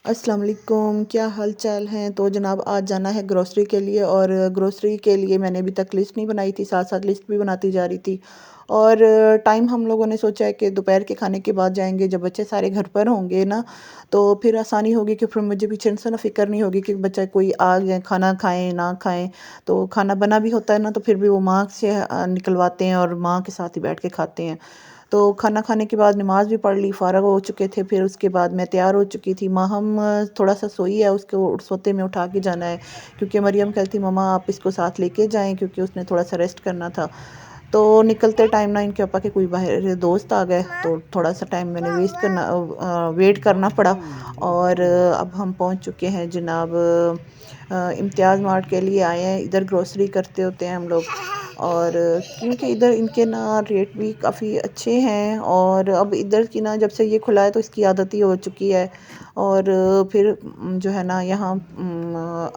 अस्सलाम वालेकुम, क्या हाल चाल हैं। तो जनाब आज जाना है ग्रोसरी के लिए, और ग्रोसरी के लिए मैंने अभी तक लिस्ट नहीं बनाई थी, साथ साथ लिस्ट भी बनाती जा रही थी। और टाइम हम लोगों ने सोचा है कि दोपहर के खाने के बाद जाएंगे, जब बच्चे सारे घर पर होंगे ना, तो फिर आसानी होगी कि फिर मुझे भी टेंशन ना फिक्र नहीं होगी कि बच्चा कोई आ गए खाना खाएं ना खाएं। तो खाना बना भी होता है ना, तो फिर भी वो माँ से निकलवाते हैं और माँ के साथ ही बैठ के खाते हैं। तो खाना खाने के बाद नमाज़ भी पढ़ ली, फ़ारग हो चुके थे। फिर उसके बाद मैं तैयार हो चुकी थी। माहम थोड़ा सा सोई है, उसको सोते में उठा के जाना है, क्योंकि मरियम कहती मम्मा आप इसको साथ लेके जाएं, क्योंकि उसने थोड़ा सा रेस्ट करना था। तो निकलते टाइम ना इनके पापा के कोई बाहर दोस्त आ गए, तो थोड़ा सा टाइम मैंने वेट करना पड़ा। और अब हम पहुंच चुके हैं जनाब, इम्तियाज़ मार्ट के लिए आए हैं। इधर ग्रोसरी करते होते हैं हम लोग, और क्योंकि इधर इनके ना रेट भी काफ़ी अच्छे हैं। और अब इधर की ना जब से ये खुला है तो इसकी आदत ही हो चुकी है। और फिर जो है ना यहाँ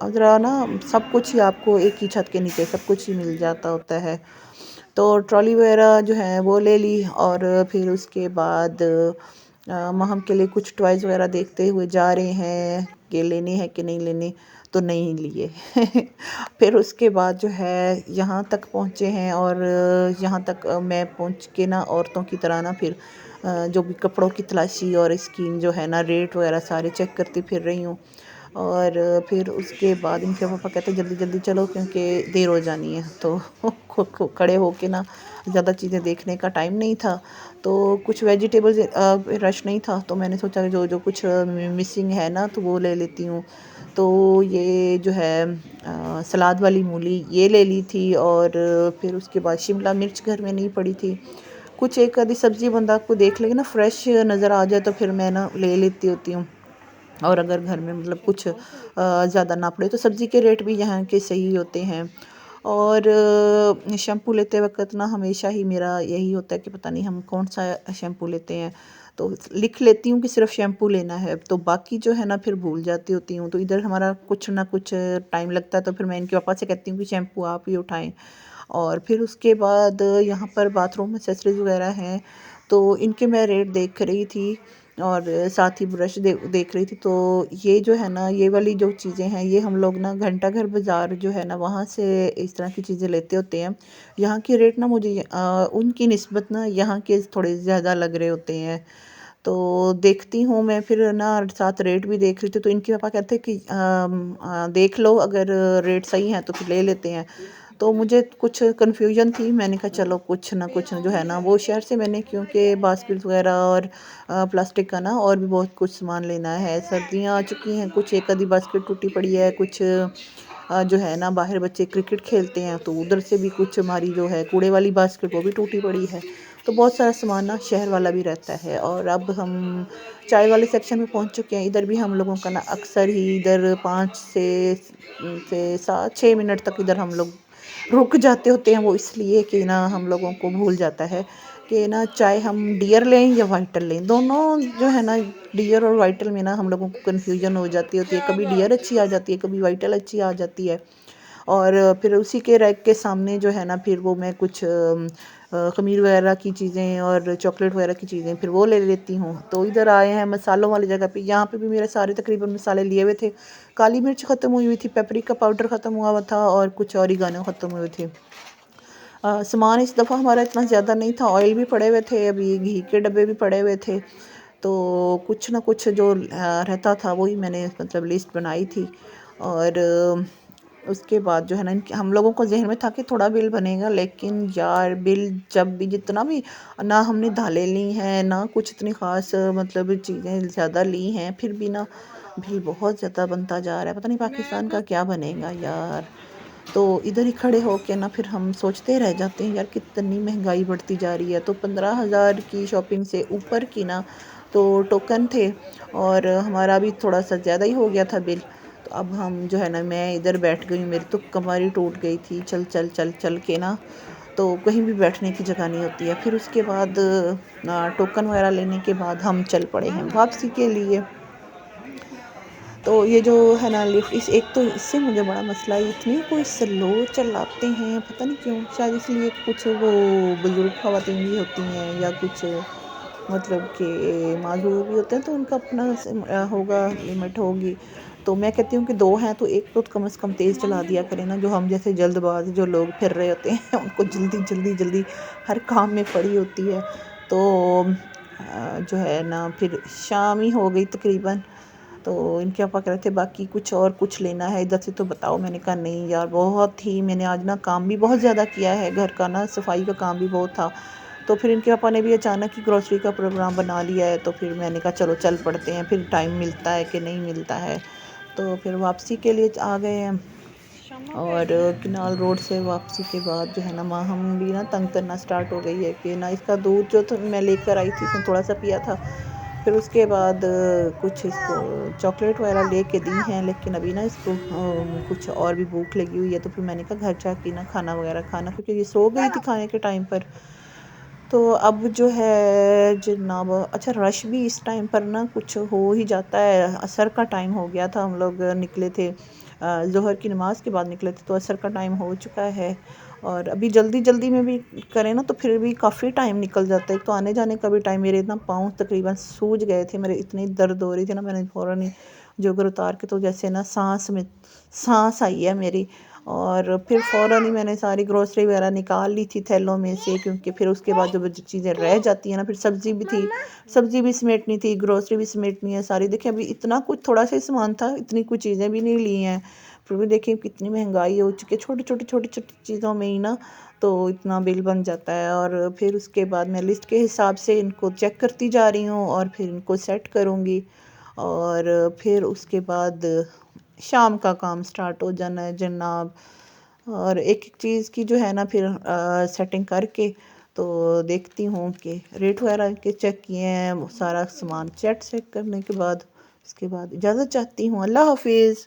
ज़रा ना सब कुछ ही आपको एक ही छत के नीचे सब कुछ ही मिल जाता होता है। तो ट्रॉली वगैरह जो है वो ले ली, और फिर उसके बाद हम के लिए कुछ टॉयज़ वगैरह देखते हुए जा रहे हैं कि लेने हैं कि नहीं लेने, तो नहीं लिए। फिर उसके बाद जो है यहाँ तक पहुँचे हैं, और यहाँ तक मैं पहुँच के ना औरतों की तरह ना फिर जो भी कपड़ों की तलाशी और स्कीम जो है ना रेट वगैरह सारे चेक करती फिर रही हूँ। और फिर उसके बाद इनके पापा कहते जल्दी जल्दी चलो क्योंकि देर हो जानी है। तो खड़े होके ना ज़्यादा चीज़ें देखने का टाइम नहीं था। तो कुछ वेजिटेबल्स रश नहीं था, तो मैंने सोचा जो जो कुछ मिसिंग है ना तो वो ले लेती हूँ। तो ये जो है सलाद वाली मूली ये ले ली थी, और फिर उसके बाद शिमला मिर्च घर में नहीं पड़ी थी। कुछ एक आधी सब्ज़ी बंदा को देख लेगा ना फ्रेश नज़र आ जाए, तो फिर मैं ना ले लेती होती हूँ। और अगर घर में मतलब कुछ ज़्यादा ना पड़े तो सब्ज़ी के रेट भी यहाँ के सही होते हैं। और शैम्पू लेते वक़्त ना हमेशा ही मेरा यही होता है कि पता नहीं हम कौन सा शैम्पू लेते हैं। तो लिख लेती हूँ कि सिर्फ़ शैम्पू लेना है, तो बाकी जो है ना फिर भूल जाती होती हूँ। तो इधर हमारा कुछ ना कुछ टाइम लगता है, तो फिर मैं इनके पापा से कहती हूँ कि शैम्पू आप ही उठाएँ। और फिर उसके बाद यहाँ पर बाथरूम एक्सेसरीज़ वग़ैरह हैं, तो इनके मैं रेट देख रही थी, और साथ ही ब्रश देख रही थी। तो ये जो है ना ये वाली जो चीज़ें हैं ये हम लोग ना घंटा घर बाज़ार जो है ना वहाँ से इस तरह की चीज़ें लेते होते हैं। यहाँ के रेट ना मुझे उनकी निस्बत ना यहाँ के थोड़े ज़्यादा लग रहे होते हैं। तो देखती हूँ मैं, फिर ना साथ रेट भी देख रही थी, तो इनके पापा कहते हैं कि देख लो अगर रेट सही है तो फिर ले लेते हैं। तो मुझे कुछ कन्फ्यूजन थी, मैंने कहा चलो कुछ ना जो है ना वो शहर से मैंने, क्योंकि बास्केट वगैरह और प्लास्टिक का ना और भी बहुत कुछ सामान लेना है। सर्दियाँ आ चुकी हैं, कुछ एक आधी बास्केट टूटी पड़ी है, कुछ जो है ना बाहर बच्चे क्रिकेट खेलते हैं तो उधर से भी कुछ हमारी जो है कूड़े वाली बास्केट वो भी टूटी पड़ी है। तो बहुत सारा सामान ना शहर वाला भी रहता है। और अब हम चाय वाले सेक्शन में पहुंच चुके हैं। इधर भी हम लोगों का ना अक्सर ही इधर 5 से 7 6 मिनट तक इधर हम लोग रुक जाते होते हैं। वो इसलिए कि ना हम लोगों को भूल जाता है कि ना चाहे हम डियर लें या वाइटल लें, दोनों जो है ना डियर और वाइटल में ना हम लोगों को कन्फ्यूजन हो जाती होती है। कभी डियर अच्छी आ जाती है, कभी वाइटल अच्छी आ जाती है। और फिर उसी के रैक के सामने जो है ना फिर वो मैं कुछ खमीर वगैरह की चीज़ें और चॉकलेट वगैरह की चीज़ें फिर वो ले लेती हूँ। तो इधर आए हैं मसालों वाली जगह पे, यहाँ पे भी मेरे सारे तकरीबन मसाले लिए हुए थे। काली मिर्च ख़त्म हुई थी, पेपरिका पाउडर ख़त्म हुआ था, और कुछ ऑरिगानो ख़त्म हुए थे। सामान इस दफ़ा हमारा इतना ज़्यादा नहीं था, ऑयल भी पड़े हुए थे, अभी घी के डब्बे भी पड़े हुए थे। तो कुछ ना कुछ जो रहता था वही मैंने मतलब लिस्ट बनाई थी। और उसके बाद जो है ना हम लोगों को जहन में था कि थोड़ा बिल बनेगा, लेकिन यार बिल जब भी जितना भी ना हमने दालें ली हैं ना कुछ इतनी ख़ास मतलब चीज़ें ज़्यादा ली हैं, फिर भी ना बिल बहुत ज़्यादा बनता जा रहा है। पता नहीं पाकिस्तान का क्या बनेगा यार। तो इधर ही खड़े होके ना फिर हम सोचते रह जाते हैं यार कितनी महंगाई बढ़ती जा रही है। तो 15,000 की शॉपिंग से ऊपर की ना तो टोकन थे, और हमारा भी थोड़ा सा ज़्यादा ही हो गया था बिल। तो अब हम जो है ना मैं इधर बैठ गई, मेरी तो कमर ही टूट गई थी चल चल चल चल के ना। तो कहीं भी बैठने की जगह नहीं होती है। फिर उसके बाद टोकन वगैरह लेने के बाद हम चल पड़े हैं वापसी के लिए। तो ये जो है ना लिफ्ट, इस एक तो इससे मुझे बड़ा मसला है, इतनी कोई स्लो चलाते हैं पता नहीं क्यों, शायद इसलिए कुछ वो बुजुर्ग ख़वातीन भी होती हैं या कुछ। मतलब कि माज़ूर भी होते हैं तो उनका अपना होगा, लिमिट होगी। तो मैं कहती हूँ कि 2 हैं तो एक तो कम से कम तेज़ चला दिया करें ना, जो हम जैसे जल्दबाज़ जो लोग फिर रहे होते हैं उनको जल्दी हर काम में पड़ी होती है। तो जो है ना फिर शाम ही हो गई तकरीबन। तो इनके पापा कह रहे थे बाकी कुछ लेना है इधर से तो बताओ। मैंने कहा नहीं यार, बहुत ही मैंने आज ना काम भी बहुत ज़्यादा किया है, घर का ना सफाई का काम भी बहुत था। तो फिर इनके पापा ने भी अचानक ही ग्रोसरी का प्रोग्राम बना लिया है, तो फिर मैंने कहा चलो चल पड़ते हैं, फिर टाइम मिलता है कि नहीं मिलता है। तो फिर वापसी के लिए आ गए हैं। और किनाल रोड से वापसी के बाद जो है ना माँ हम भी ना तंग करना स्टार्ट हो गई है कि ना इसका दूध जो तो मैं लेकर आई थी इसने थोड़ा सा पिया था। फिर उसके बाद कुछ इसको चॉकलेट वगैरह लेके दी हैं, लेकिन अभी ना इसको कुछ और भी भूख लगी हुई है। तो फिर मैंने कहा घर जाके ना खाना वगैरह खाना, क्योंकि ये सो गई थी खाने के टाइम पर। तो अब जो है जनाब, अच्छा रश भी इस टाइम पर ना कुछ हो ही जाता है। असर का टाइम हो गया था, हम लोग निकले थे ज़ोहर की नमाज़ के बाद निकले थे, तो असर का टाइम हो चुका है। और अभी जल्दी जल्दी में भी करें ना तो फिर भी काफ़ी टाइम निकल जाता है। एक तो आने जाने का भी टाइम, मेरे ना पाँव तकरीबन सूज गए थे, मेरे इतनी दर्द हो रही थी ना, मैंने फ़ौरन ही जोगर उतार के तो जैसे ना सांस आई है मेरी। और फिर फ़ौरन ही मैंने सारी ग्रोसरी वगैरह निकाल ली थी थैलों में से, क्योंकि फिर उसके बाद जो चीज़ें रह जाती हैं ना, फिर सब्ज़ी भी थी, सब्ज़ी भी समेटनी थी, ग्रोसरी भी समेटनी है सारी। देखिए अभी इतना कुछ थोड़ा सा ही सामान था, इतनी कुछ चीज़ें भी नहीं ली हैं। फिर भी देखिए कितनी महंगाई हो चुकी है, छोटी छोटी चीज़ों में ही ना तो इतना बिल बन जाता है। और फिर उसके बाद मैं लिस्ट के हिसाब से इनको चेक करती जा रही हूँ और फिर इनको सेट करूँगी। और फिर उसके बाद शाम का काम स्टार्ट हो जाना है जनाब। और एक एक चीज़ की जो है ना फिर सेटिंग करके तो देखती हूँ कि रेट वगैरह के चेक किए हैं, वो सारा सामान चेक करने के बाद इसके बाद इजाज़त चाहती हूँ। अल्लाह हाफिज़।